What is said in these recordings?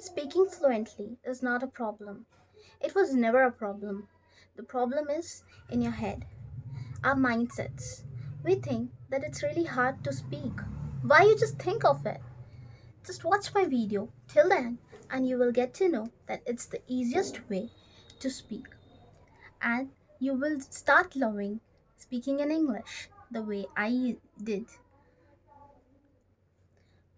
Speaking fluently is not a problem. It was never a problem. The problem is in your head, our mindsets. We think that it's really hard to speak. Why you just think of it? Just watch my video till then and you will get to know that it's the easiest way to speak. And you will start loving speaking in English the way I did.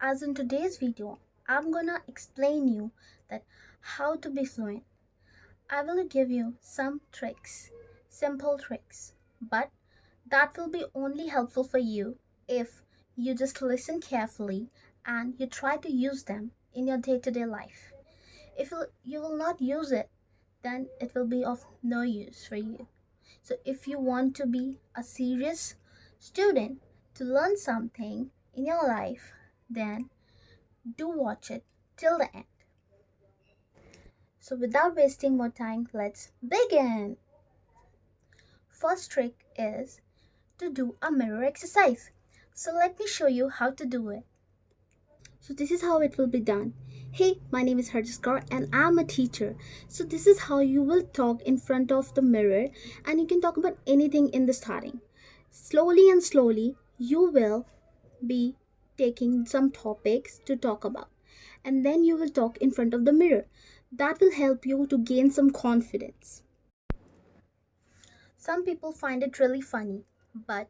As in today's video, I'm gonna explain you that how to be fluent. I will give you some tricks, simple tricks, but that will be only helpful for you if you just listen carefully and you try to use them in your day-to-day life. If you will not use it, then it will be of no use for you. So if you want to be a serious student to learn something in your life, then do watch it till the end. So without wasting more time, let's begin. First trick is to do a mirror exercise. So let me show you how to do it. So this is how it will be done. Hey, my name is Harjiskar and I'm a teacher. So this is how you will talk in front of the mirror and you can talk about anything in the starting. Slowly and slowly, you will be taking some topics to talk about and then you will talk in front of the mirror. That will help you to gain some confidence. Some people find it really funny, but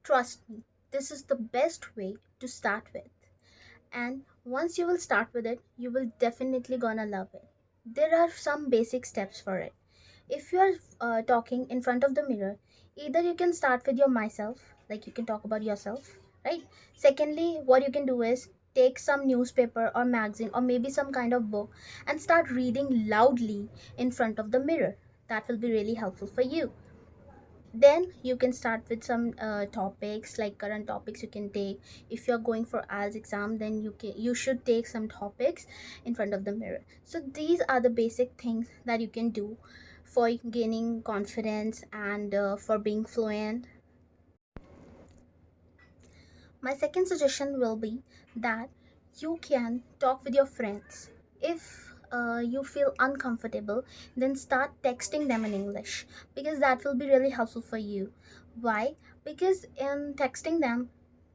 trust me, this is the best way to start with. And once you will start with it, you will definitely gonna love it. There are some basic steps for it. If you are talking in front of the mirror, either you can start with your myself, like you can talk about yourself, right? Secondly, what you can do is take some newspaper or magazine or maybe some kind of book and start reading loudly in front of the mirror. That will be really helpful for you. Then you can start with some topics, like current topics you can take. If you're going for IELTS exam, then you should take some topics in front of the mirror. So these are the basic things that you can do for gaining confidence and for being fluent. My second suggestion will be that you can talk with your friends. If you feel uncomfortable, then start texting them in English because that will be really helpful for you. Why? Because in texting them,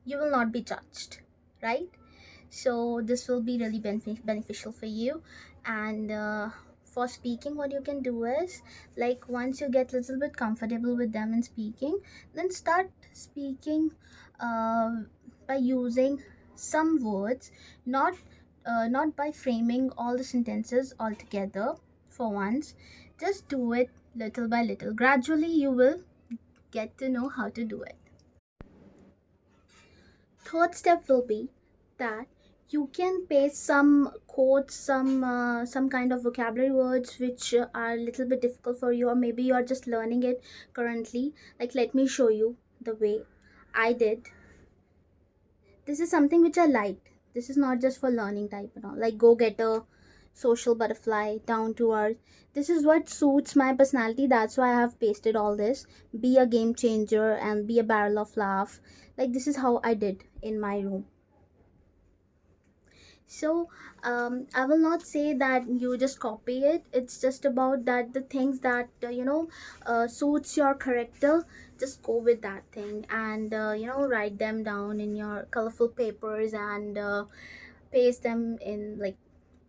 you will not be judged, right? So this will be really beneficial for you. And for speaking, what you can do is, like, once you get a little bit comfortable with them in speaking, then start speaking uh, by using some words, not by framing all the sentences all together for once. Just do it little by little. Gradually you will get to know how to do it. Third step will be that you can paste some quotes, some kind of vocabulary words which are a little bit difficult for you, or maybe you are just learning it currently. Like, let me show you the way I did. This is something which I liked. This is not just for learning type and all, like go getter, social butterfly, down to earth. This is what suits my personality. That's why I have pasted all this. Be a game changer and be a barrel of laugh. Like, this is how I did in my room. So I will not say that you just copy it. It's just about that the things that suits your character, just go with that thing and write them down in your colorful papers and paste them in, like,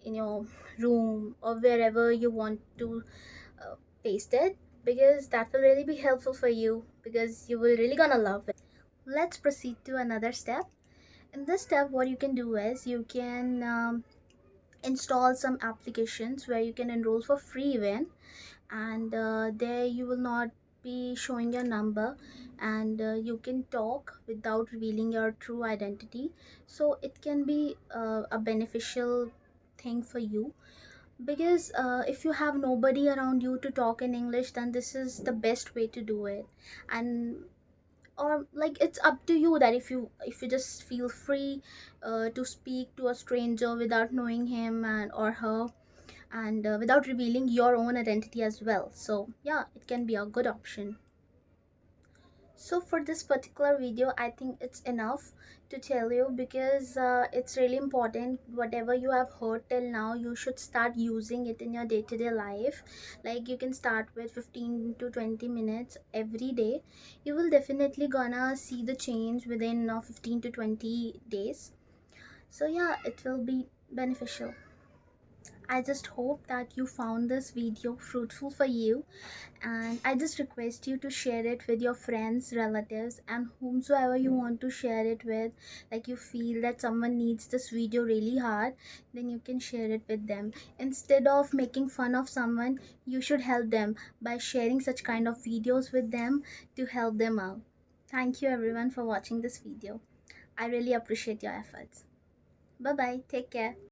in your room or wherever you want to uh, paste it, because that will really be helpful for you, because you will really gonna love it. Let's proceed to another step. In this step, what you can do is you can install some applications where you can enroll for free even, and there you will not be showing your number, and you can talk without revealing your true identity. So it can be a beneficial thing for you, because if you have nobody around you to talk in English, then this is the best way to do it. And or, like, it's up to you that if you just feel free to speak to a stranger without knowing him and or her, and without revealing your own identity as well. So yeah, it can be a good option. So for this particular video, I think it's enough to tell you, because it's really important. Whatever you have heard till now, you should start using it in your day-to-day life. Like, you can start with 15 to 20 minutes every day. You will definitely gonna see the change within 15 to 20 days. So yeah, it will be beneficial. I just hope that you found this video fruitful for you, and I just request you to share it with your friends, relatives, and whomsoever you want to share it with. Like, you feel that someone needs this video really hard, then you can share it with them. Instead of making fun of someone, you should help them by sharing such kind of videos with them to help them out. Thank you everyone for watching this video. I really appreciate your efforts. Bye bye, take care.